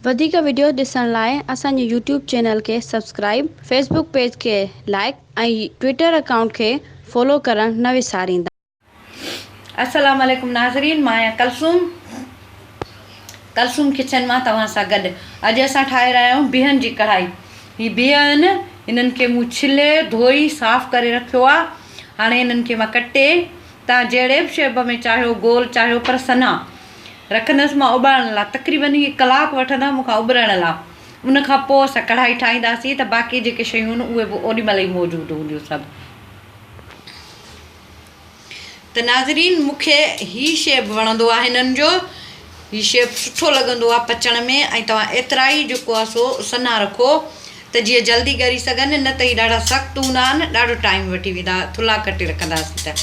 वधिक video ॾिसण लाइ असांजे यूट्यूब चैनल खे सब्सक्राइब, फेसबुक पेज खे लाइक ऐं ट्विटर अकाउंट खे फॉलो करण न विसारींदा। अस्सलाम वालेकुम नाज़रीन, मां आहियां कलसूम किचन मां तव्हां सां गॾु। अॼु असां ठाहे रहिया आहियूं बिहनि जी कढ़ाई। हीअ बिह आहिनि, इन्हनि खे मूं छिले धोई साफ़ु करे रखियो आहे। हाणे इन्हनि खे मां कटे, तव्हां जहिड़े बि शेप में चाहियो, गोल चाहियो, पर सन्हा रखंदसि मां उॿारण लाइ। तक़रीबन हीअ कलाकु वठंदा मूंखां उॿरण लाइ। उन खां पोइ असां कढ़ाई ठाहींदासीं त बाक़ी जेके शयूं आहिनि उहे बि ओॾीमहिल ई मौजूदु हूंदियूं सभु। त नाज़रीन, मूंखे हीअ शेप वणंदो आहे हिननि जो, हीअ शेप सुठो लॻंदो आहे पचण में। ऐं तव्हां एतिरा ई जेको आहे सो सन्हा रखो त जीअं जल्दी ॻरी सघनि, न त हीअ ॾाढा सख़्तु हूंदा आहिनि, ॾाढो टाइम वठी वेंदा। थुल्हा कटे रखंदासीं त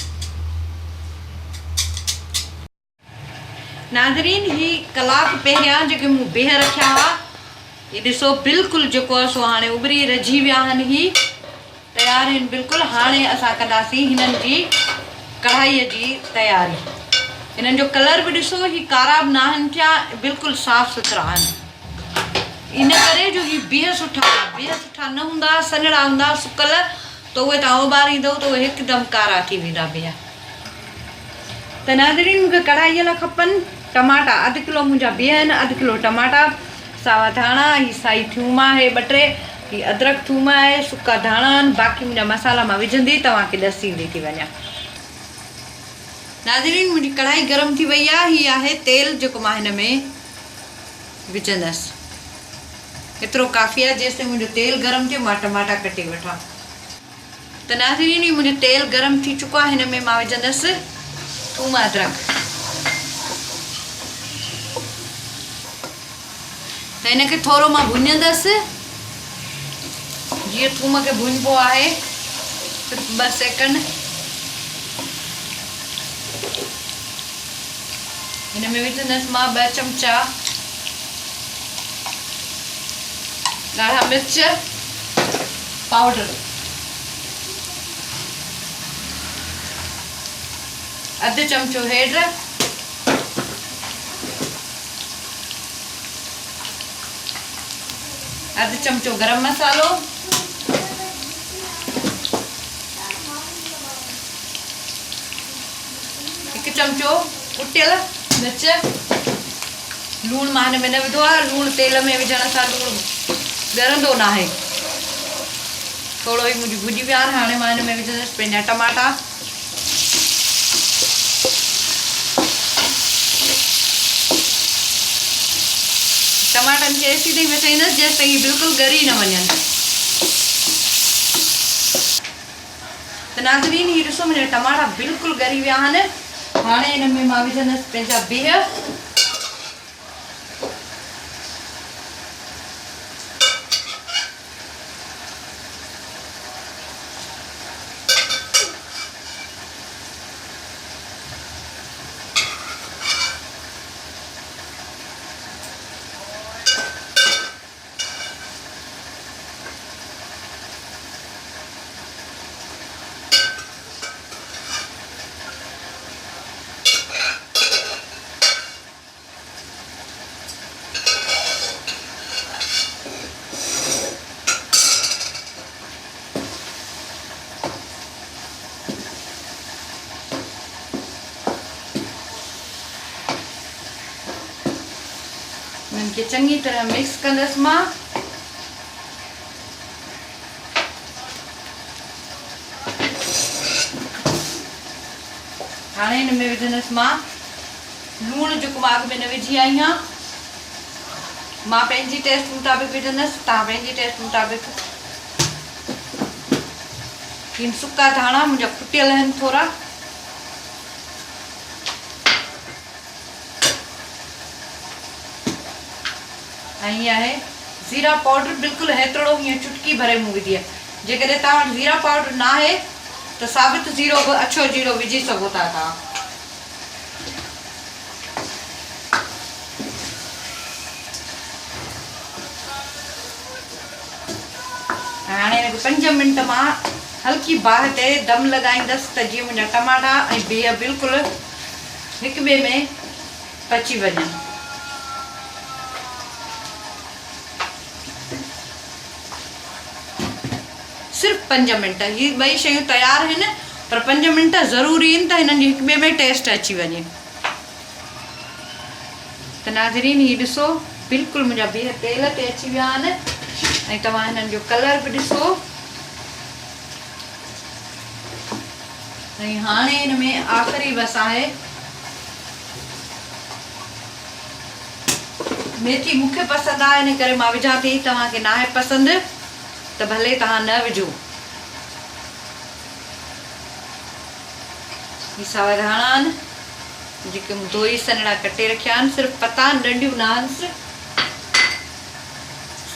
नाज़रीन, ही कलाकु पहिरियां जेके मूं बिह रखिया हुआ, हीअ ॾिसो बिल्कुलु जेको आहे सो हाणे उॿरी रझी विया आहिनि, ही तयारु आहिनि बिल्कुलु। हाणे असां कंदासीं हिननि जी कढ़ाईअ जी तयारी। हिननि जो कलर बि ॾिसो, ही कारा बि न आहिनि थिया, बिल्कुलु साफ़ु सुथरा आहिनि। इन करे जो ही बिह सुठा न हूंदा, सन्हड़ा हूंदा सुकल, त उहे तव्हां उॿारींदव त उहे हिकदमि कारा थी वेंदा बिह। त नाज़रीन, मूंखे कढ़ाईअ लाइ खपनि टमाटा। अधु किलो मुंहिंजा बिह आहिनि, अधु किलो टमाटा, सावा धाणा, ही साई थूम आहे 2-3, ही अदरक थूम आहे, सुका धाणा आहिनि। बाक़ी मुंहिंजा मसाला मां विझंदी तव्हांखे ॾसींदी थी वञा। नाज़रीन, मुंहिंजी कढ़ाई गरम थी वई आहे। हीअ आहे तेल जेको मां हिन में विझंदसि। एतिरो काफ़ी आहे। जेसि ताईं मुंहिंजो तेल गरम थिए मां टमाटा कटे वठां। त नाज़रीन, ही मुंहिंजो तेल गरम थी चुको आहे। हिन में मां विझंदसि थूम अदरक। त हिनखे थोरो मां भुञंदसि, जीअं थूम खे भुञिबो आहे, सिर्फ़ु 2 सेकंड। हिन में विझंदसि मां 2 चमचा ॻाढ़ा मिर्च पाउडर, अधु चमचो हेड, अधु चमचो गरम मसालो, हिकु चमचो कुटियल मिर्च। लूणु मां हिन में न विधो आहे। लूणु तेल में विझण सां लूणु ॻरंदो न आहे। थोरो ई मुंहिंजी भुॼी विया आहिनि। हाणे मां हिन में विझंदसि पंहिंजा टमाटा। टमाटनि खे एसी ताईं विझाईंदसि जेसि ताईं बिल्कुलु ॻरी न वञनि। त नाज़रीन, हीअ ॾिसो मुंहिंजा टमाटा बिल्कुलु ॻरी विया आहिनि। हाणे हिन में मां विझंदसि पंहिंजा बिह। हिननि खे चङी तरह मिक्स कंदसि मां। हाणे हिन में विझंदसि मां लूणु, जेको मां अॻु में न विझी आई आहियां। मां पंहिंजी टेस्ट मुताबिक़ विझंदसि, तव्हां पंहिंजी टेस्ट मुताबिक़। हिन सुका धाणा मुंहिंजा कुटियल आहिनि थोरा। ऐं हीअ आहे ज़ीरा पाउडर, बिल्कुलु हेतिरो हीअं चुटकी भरे मूं विधी आहे। जेकॾहिं तव्हां वटि ज़ीरा पाउडर न आहे त साबित ज़ीरो बि, अछो जीरो विझी सघो था तव्हां। हाणे हिनखे 5 मिंट मां हल्की बाहि ते दम लॻाईंदसि त जीअं मुंहिंजा टमाटा ऐं बिह बिल्कुलु हिक ॿिए में पची वञनि। सिर्फ़ु 5 मिंट। ये ॿई शयूं तयारु आहिनि, पर 5 मिंट ज़रूरी आहिनि त हिननि जी हिक ॿिए में टेस्ट अची वञे। त नाज़रीन हीअ ॾिसो बिल्कुलु मुंहिंजा बिह तेल ते अची विया आहिनि ऐं तव्हां हिननि जो कलर बि ॾिसो। ऐं हाणे हिन में आख़िरी बसि आहे मेथी। मूंखे पसंदि आहे इन करे मां विझां थी, तव्हांखे न आहे पसंदि त भले तव्हां न विझो। ही सावा धाणा आहिनि जेके मूं धोई सन्हड़ा कटे रखिया आहिनि, सिर्फ़ु पता डंडियूं न आहिनि।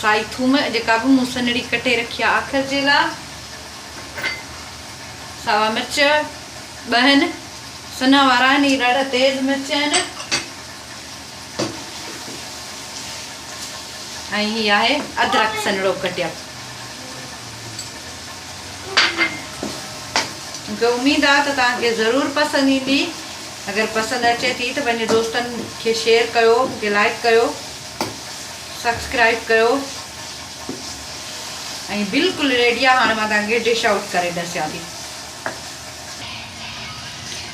साई थूम जेका बि मूं सन्हड़ी कटे रखी आहे आख़िर जे लाइ। सावा मिर्च 2 आहिनि, सन्हा वारा आहिनि, हीअ ॾाढा तेज़ मिर्च आहिनि। ऐं हीअ आहे अदरक सन्हड़ो कटियल। मूंखे उमेदु आहे त तव्हांखे ज़रूरु पसंदि ईंदी। अगरि पसंदि अचे थी त पंहिंजे दोस्तनि खे शेयर कयो, मूंखे लाइक कयो, सब्सक्राइब कयो। ऐं बिल्कुलु रेडी आहे। हाणे मां तव्हांखे डिश आउट करे ॾसियां थी।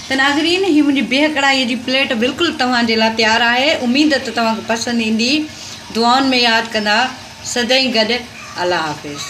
त नाज़रीन हीअ मुंहिंजी बिह कढ़ाईअ जी प्लेट बिल्कुलु तव्हांजे लाइ तयारु आहे। उमेदु आहे त तव्हांखे पसंदि ईंदी। दुआउनि में यादि कंदा। सदाईं गॾु। अल्लाह हाफ़िज़।